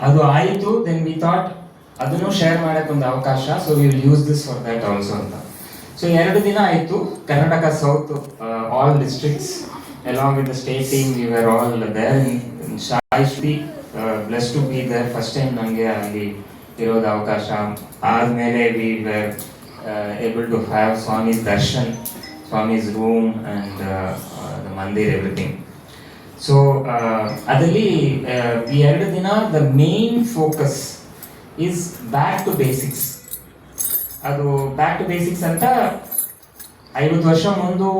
ಅದು ಆಯಿತು. Then we thought ಅದನ್ನು ಶೇರ್ ಮಾಡೋಕ್ಕೆ ಒಂದು ಅವಕಾಶ, so we will use this for that also ಅಂತ. ಸೊ 2 ದಿನ ಆಯಿತು. Karnataka south all districts along with the state team we were all there in ಶಾಯಿಶ್ರೀ. Bless to be there. First time ನನಗೆ ಅಲ್ಲಿ ಇರೋದು ಅವಕಾಶ. ಆದಮೇಲೆ we were able to have Swami's darshan, Swami's room and the mandir, everything. So ಅದರಲ್ಲಿ ಈ 2 ದಿನ the main focus is back to basics. ಅದು ಬ್ಯಾಕ್ ಟು ಬೇಸಿಕ್ಸ್ ಅಂತ 50 ವರ್ಷ ಮುಂದೆ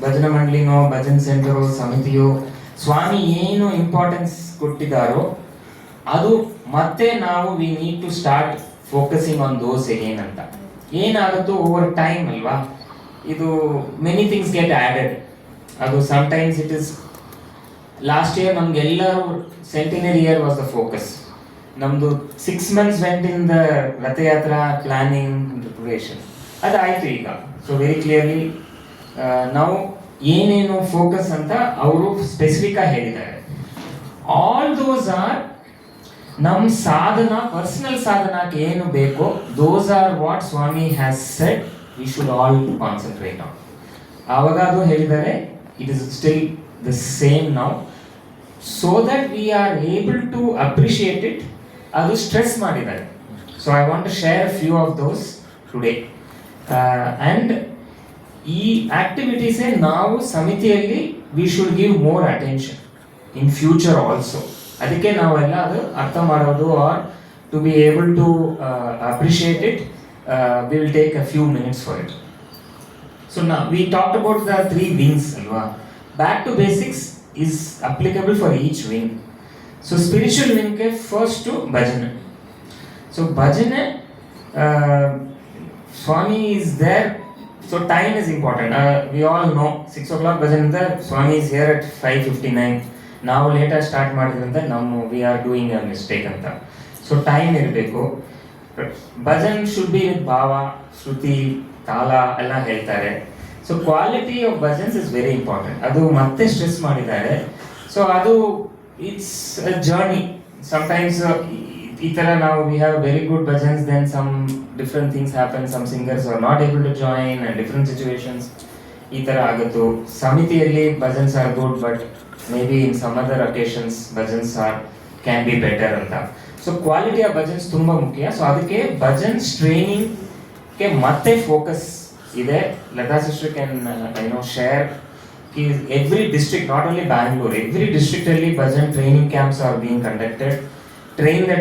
ಭಜನಾ ಮಂಡಳಿನೋ ಭಜನ್ ಸೆಂಟರು ಸಮಿತಿಯೋ ಸ್ವಾಮಿ ಏನು ಇಂಪಾರ್ಟೆನ್ಸ್ ಕೊಟ್ಟಿದ್ದಾರೋ ಅದು ಮತ್ತೆ ನಾವು we need to start focusing on those again ಅಂತ. ಏನಾಗುತ್ತೋ ಓವರ್ ಟೈಮ್ ಅಲ್ವಾ, ಇದು ಮೆನಿ ಥಿಂಗ್ಸ್ ಗೆಟ್ ಆ್ಯಡೆಡ್. ಅದು sometimes it is last year ನಮಗೆಲ್ಲರೂ centenary year was the focus. ನಮ್ಮದು 6 months went in the Rathayatra planning preparation. ಅದಾಯಿತು ಈಗ. ಸೊ ವೆರಿ ಕ್ಲಿಯರ್ಲಿ ನಾವು ಏನೇನು ಫೋಕಸ್ ಅಂತ ಅವರು ಸ್ಪೆಸಿಫಿಕ್ ಆಗಿ ಹೇಳಿದ್ದಾರೆ. ಆಲ್ ದೋಸ್ ಆರ್ ನಮ್ಮ ಸಾಧನ, ಪರ್ಸನಲ್ ಸಾಧನಕ್ಕೆ ಏನು ಬೇಕೋ those are what Swami has said we should all concentrate on. ಆವಾಗ ಅದು ಹೇಳಿದ್ದಾರೆ it is still the same now, so that we are able to appreciate it. ಅದು ಸ್ಟ್ರೆಸ್ ಮಾಡಿದ್ದಾರೆ. So I want to share few of those today. And ಈ ಆಕ್ಟಿವಿಟೀಸೇ ನಾವು ಸಮಿತಿಯಲ್ಲಿ we should give more attention in future also. ಅದಕ್ಕೆ ನಾವೆಲ್ಲ ಅದು ಅರ್ಥ ಮಾಡೋದು are to be able to appreciate it, we will take a few minutes for it. So ನಾ we talked about the 3 wings ಅಲ್ವಾ. Back to basics is applicable for each wing. So spiritual ವಿಂಗ್ಗೆ first ಭಜನೆ. So ಭಜನೆ Swami is there. So time is important. We all know 6 o'clock ಭಜನೆ ಅಂತ ಸ್ವಾಮಿ is here at 5:59. ನಾವು ಲೇಟಾಗಿ start ಮಾಡಿದ್ರಿಂದ we are doing a mistake ಅಂತ. So time ಇರಬೇಕು. ಭಜನ್ ಶುಡ್ ಬಿ ವಿತ್ ಭಾವ, ಶ್ರುತಿ, ತಾಲ ಎಲ್ಲ ಹೇಳ್ತಾರೆ. So quality of bhajans is very important. ಅದು ಮತ್ತೆ ಸ್ಟ್ರೆಸ್ ಮಾಡಿದ್ದಾರೆ. ಸೊ ಅದು ಇಟ್ಸ್ ಅ ಜರ್ನಿ. ಸಮ್ಟೈಮ್ಸ್ ಈ ಥರ ನಾವು we have very good bhajans, then some different things happen, some singers are not able to join and different situations ಈ ಥರ ಆಗುತ್ತೋ. ಸಮಿತಿಯಲ್ಲಿ bhajans are good, but maybe in some other occasions bhajans can be better ಅಂತ. So quality of bhajans ತುಂಬ ಮುಖ್ಯ. So ಅದಕ್ಕೆ ಭಜನ್ಸ್ ಟ್ರೈನಿಂಗ್ಗೆ ಮತ್ತೆ ಫೋಕಸ್ ಇದೆ. Latha sister can share every district, not only Bangalore, every district ಅಲ್ಲಿ bhajan training camps are being conducted. Train the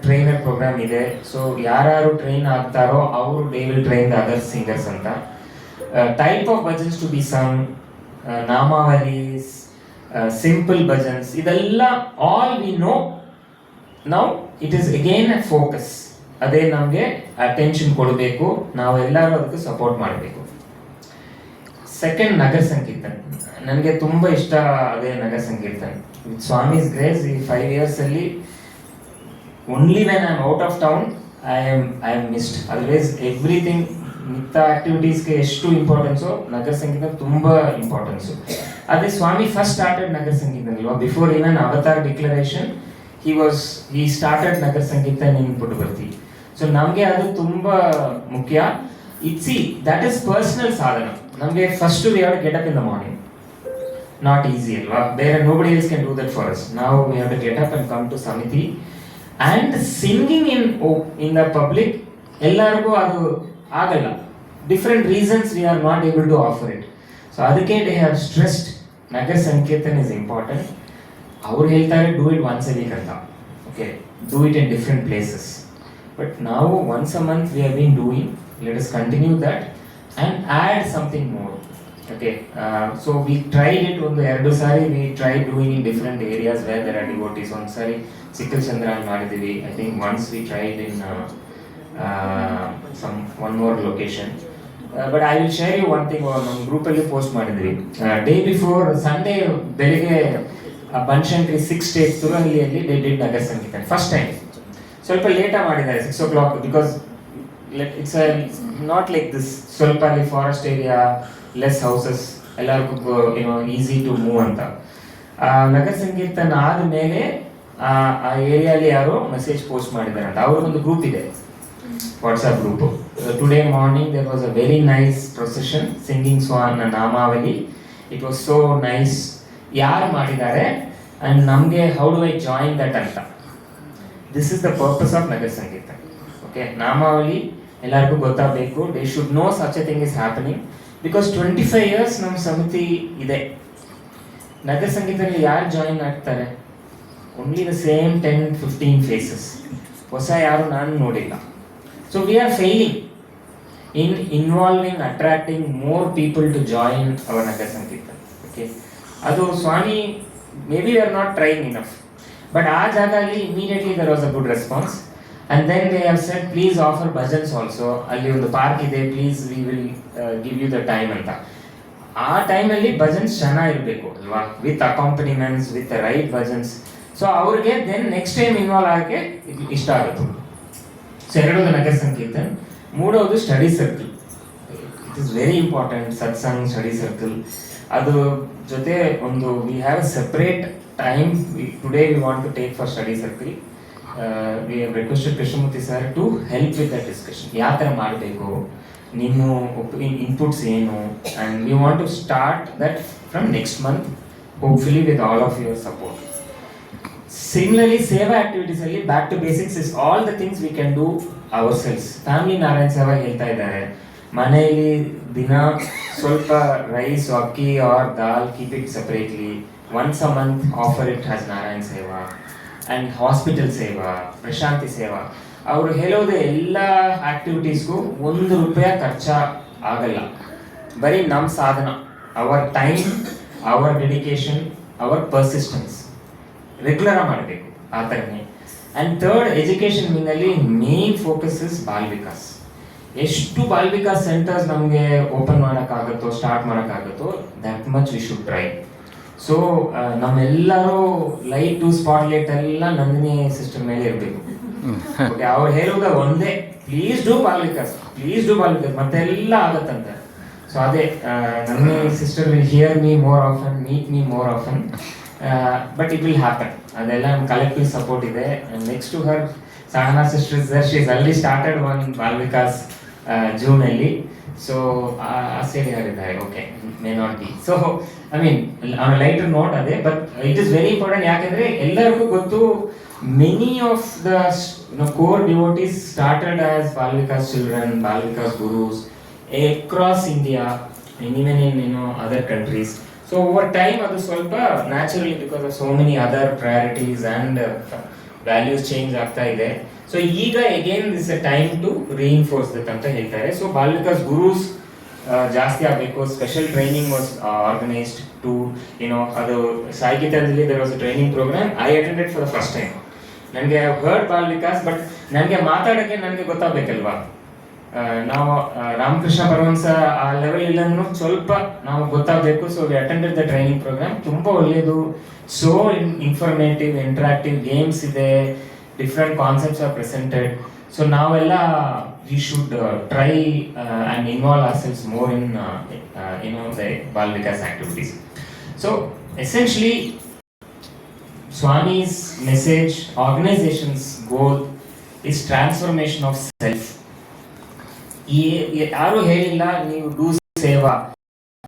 trainer programme ಇದೆ. ಸೊ ಯಾರು ಟ್ರೈನ್ ಆಗ್ತಾರೋ ಅವರು they will train the other singers ಅಂತ. Type of bhajans to be some, namavalis, simple bhajans, ಇದೆಲ್ಲ all we know. Now it is again a focus. ಅದೇ ನಮಗೆ attention ಕೊಡಬೇಕು, ನಾವೆಲ್ಲರೂ ಅದಕ್ಕೆ ಸಪೋರ್ಟ್ ಮಾಡಬೇಕು. ಸೆಕೆಂಡ್ ನಗರ ಸಂಕೀರ್ತನ್. ನನಗೆ ತುಂಬ ಇಷ್ಟ ಅದೇ ನಗರ ಸಂಕೀರ್ತನ್. ವಿತ್ ಸ್ವಾಮೀಸ್ ಗ್ರೇಸ್ ಈ 5 years ಅಲ್ಲಿ only when I am out of town I am missed. Otherwise everything ಮಿತ್ತ ಆಕ್ಟಿವಿಟೀಸ್ಗೆ ಎಷ್ಟು ಇಂಪಾರ್ಟೆನ್ಸು ನಗರ ಸಂಗೀತ ತುಂಬ ಇಂಪಾರ್ಟೆನ್ಸು. ಅದೇ ಸ್ವಾಮಿ ಫಸ್ಟ್ ಸ್ಟಾರ್ಟೆಡ್ ನಗರ ಸಂಗೀತನ್ ಅಲ್ವಾ. Before even avatar declaration he started nagar sankirtan in Puttaparthi. So ನಮಗೆ ಅದು ತುಂಬ ಮುಖ್ಯ. That is personal sadhana. ನಮಗೆ first we have to get up in the morning. Not easy ಅಲ್ವಾ. ಬೇರೆ nobody else can do that for us. ನಾವು we have to get up and come to samithi. And singing in the public ಎಲ್ಲರಿಗೂ ಅದು ಆಗಲ್ಲ. Different reasons we are not able to offer it. So ಅದಕ್ಕೆ they have stressed nagar sankirtan is important. ಅವ್ರು ಹೇಳ್ತಾರೆ do it once a week ಅಂತ. Okay, do it in different places. But ನಾವು once a month we have been doing. Let us continue that and add something more. Okay, so we tried it. 1-2 ಸಾರಿ we try doing in different areas where there are devotees. ಒಂದು ಸಾರಿ ಚಿಕ್ಕಲ್ ಚಂದ್ರ ಮಾಡಿದ್ದೀವಿ. I think once we tried in one more location. But I will share you one thing. ನಮ್ಮ ಗ್ರೂಪಲ್ಲಿ post ಮಾಡಿದ್ವಿ. Day before Sunday ಬೆಳಿಗ್ಗೆ Banashankari 6 States ತುರಹಳ್ಳಿಯಲ್ಲಿ they did nagar sankirtan first time. ಸ್ವಲ್ಪ ಲೇಟಾಗಿ ಮಾಡಿದ್ದಾರೆ 6 o'clock because it's not like this. ಸ್ವಲ್ಪ ಅಲ್ಲಿ ಫಾರೆಸ್ಟ್ ಏರಿಯಾ, ಲೆಸ್ ಹೌಸಸ್, ಎಲ್ಲರಿಗೂ ಈಸಿ ಟು ಮೂವ್ ಅಂತ. ನಗರ ಸಂಕೀರ್ತನ ಆದಮೇಲೆ ಆ ಏರಿಯಾಲಿ ಯಾರೋ ಮೆಸೇಜ್ ಪೋಸ್ಟ್ ಮಾಡಿದ್ದಾರೆ ಅಂತ. ಅವ್ರಿಗೊಂದು ಗ್ರೂಪ್ ಇದೆ, WhatsApp group. Today morning there was a very nice procession singing ಸ್ವಾನ್ namavali. It was so nice. ಯಾರು ಮಾಡಿದ್ದಾರೆ ಆ್ಯಂಡ್ ನಮಗೆ how do I join that ಅಂತ. This is the purpose of Nagara Sangeetha. Okay, ನಾಮಾವಲಿ ಎಲ್ಲರಿಗೂ ಗೊತ್ತಾಗಬೇಕು. They should know such a thing is happening because 25 years ನಮ್ಮ ಸಮಿತಿ ಇದೆ. ನಗರ ಸಂಗೀತದಲ್ಲಿ ಯಾರು ಜಾಯಿನ್ ಆಗ್ತಾರೆ? Only the same 10-15 faces. ಹೊಸ ಯಾರು ನಾನು ನೋಡಿಲ್ಲ. So we are failing in involving attracting more people to join our Nagara Sangeetha. Okay, ಅದು Swami may be we are not trying enough. But ಆ ಜಾಗದಲ್ಲಿ immediately there was a good response. And then they have said please offer bhajans also. ಅಲ್ಲಿ ಒಂದು park ಇದೆ, please we will give you the time ಅಂತ. ಆ ಟೈಮಲ್ಲಿ ಭಜನ್ಸ್ ಚೆನ್ನಾಗಿರಬೇಕು ಅಲ್ವಾ, with accompaniments, with right bhajans. So ಅವ್ರಿಗೆ ದೆನ್ ನೆಕ್ಸ್ಟ್ ಟೈಮ್ ಇನ್ವಾಲ್ವ್ ಆಗೋಕ್ಕೆ ಇಷ್ಟ ಆಗುತ್ತೆ. ಸೊ ಎರಡೋದು ನಗರ ಸಂಗೀತ. ಮೂಡೋದು study circle. It is very important. Satsang, study circle, ಅದು ಜೊತೆ ಒಂದು we have a separate time today we want to take for study circle. We have requested Krishnamurthy sir to help with that discussion. ಯಾವ ಥರ ಮಾಡಬೇಕು, ನಿಮ್ಮ ಇನ್ಪುಟ್ಸ್ ಏನು, and we want to start that from next month, hopefully with all of your support. Similarly ಸೇವಾ ಆಕ್ಟಿವಿಟೀಸಲ್ಲಿ back to basics is all the things we can do our selves. Family Narayana Seva ಹೇಳ್ತಾ ಇದ್ದಾರೆ, ಮನೆಯಲ್ಲಿ ದಿನ ಸ್ವಲ್ಪ ರೈಸ್, ಅಕ್ಕಿ or dal, keep it separately. Once a month offer it has Narayana Seva and hospital ಸೇವಾ, ಪ್ರಶಾಂತಿ ಸೇವಾ. ಅವರು ಹೇಳೋದು ಎಲ್ಲ ಆಕ್ಟಿವಿಟೀಸ್ಗೂ ₹1 ಖರ್ಚ ಆಗಲ್ಲ. ಬರೀ ನಮ್ಮ ಸಾಧನ, our time, our dedication, our persistence regular ಮಾಡಬೇಕು ಆ ಥರನೇ. ಆ್ಯಂಡ್ ಥರ್ಡ್, ಎಜುಕೇಷನ್ ವಿಂಗಲ್ಲಿ main focus is Bal Vikas. ಎಷ್ಟು ಬಾಲ್ ವಿಕಾಸ್ ಸೆಂಟರ್ಸ್ ನಮಗೆ ಓಪನ್ ಮಾಡೋಕ್ಕಾಗುತ್ತೋ, ಸ್ಟಾರ್ಟ್ ಮಾಡೋಕ್ಕಾಗುತ್ತೋ, that much we should try. So ನಮ್ಮೆಲ್ಲರೂ ಲೈಟು, ಸ್ಪಾಟ್ಲೈಟ್ ಎಲ್ಲ ನಂದಿನಿ ಸಿಸ್ಟರ್ ಮೇಲೆ ಇರಬೇಕು. ಓಕೆ, ಅವ್ರು ಹೇಳೋದ ಒಂದೇ, please do Bal Vikas, please do Bal Vikas, ಮತ್ತೆಲ್ಲ ಆಗತ್ತಂತೆ. ಸೊ ಅದೇ Nandini sister will hear me more often, meet me more often, but it will happen. ಅದೆಲ್ಲ ಕಲೆಕ್ಟಿವ್ ಸಪೋರ್ಟ್ ಇದೆ. Next to her Sahana sister is there. She is already started one Bal Vikas ಜೂನಲ್ಲಿ. So ಆ side ಯಾರಿದ್ದಾರೆ? Okay, may not be. So I mean on lighter note ಅದೇ, but it is very important. ಯಾಕೆಂದ್ರೆ ಎಲ್ಲರಿಗೂ ಗೊತ್ತು, many of the core devotees started as Bal Vikas children, Bal Vikas gurus across India, even in other countries. So over time ಅದು ಸ್ವಲ್ಪ naturally because of so many other priorities and values change ಆಗ್ತಾ ಇದೆ. So ಈಗ again this is a time to reinforce that ಅಂತ ಹೇಳ್ತಾರೆ. So ball Vikas gurus ಜಾಸ್ತಿ ಆಗಬೇಕು. Special training was organised to ಅದು ಸಾಹಿತ್ಯದಲ್ಲಿ there was a training program. I attended for the first time. ನನಗೆ ಹರ್ಡ್ ಬಾಲ್ ವಿಕಾಸ್, ಬಟ್ ನನಗೆ ಮಾತಾಡೋಕ್ಕೆ ನನಗೆ ಗೊತ್ತಾಗಬೇಕಲ್ವಾ. ನಾವು ರಾಮಕೃಷ್ಣ ಪರಮಹಂಸ ಆ ಲೆವೆಲ್ ಇಲ್ಲಂದ್ರೂ ಸ್ವಲ್ಪ ನಾವು ಗೊತ್ತಾಗಬೇಕು. So we attended the training programme. ತುಂಬ ಒಳ್ಳೆಯದು. ಸೋ ಇನ್ಫಾರ್ಮೇಟಿವ್, ಇಂಟ್ರಾಕ್ಟಿವ್ ಗೇಮ್ಸ್ ಇದೆ, different concepts are presented. So ನಾವೆಲ್ಲ we should try and involve our selves more in the Bal Vikas activities. So essentially Swami's message, organization's goal is transformation of self. ಯಾರು ಹೇಳಿಲ್ಲ ನೀವು do ಸೇವಾ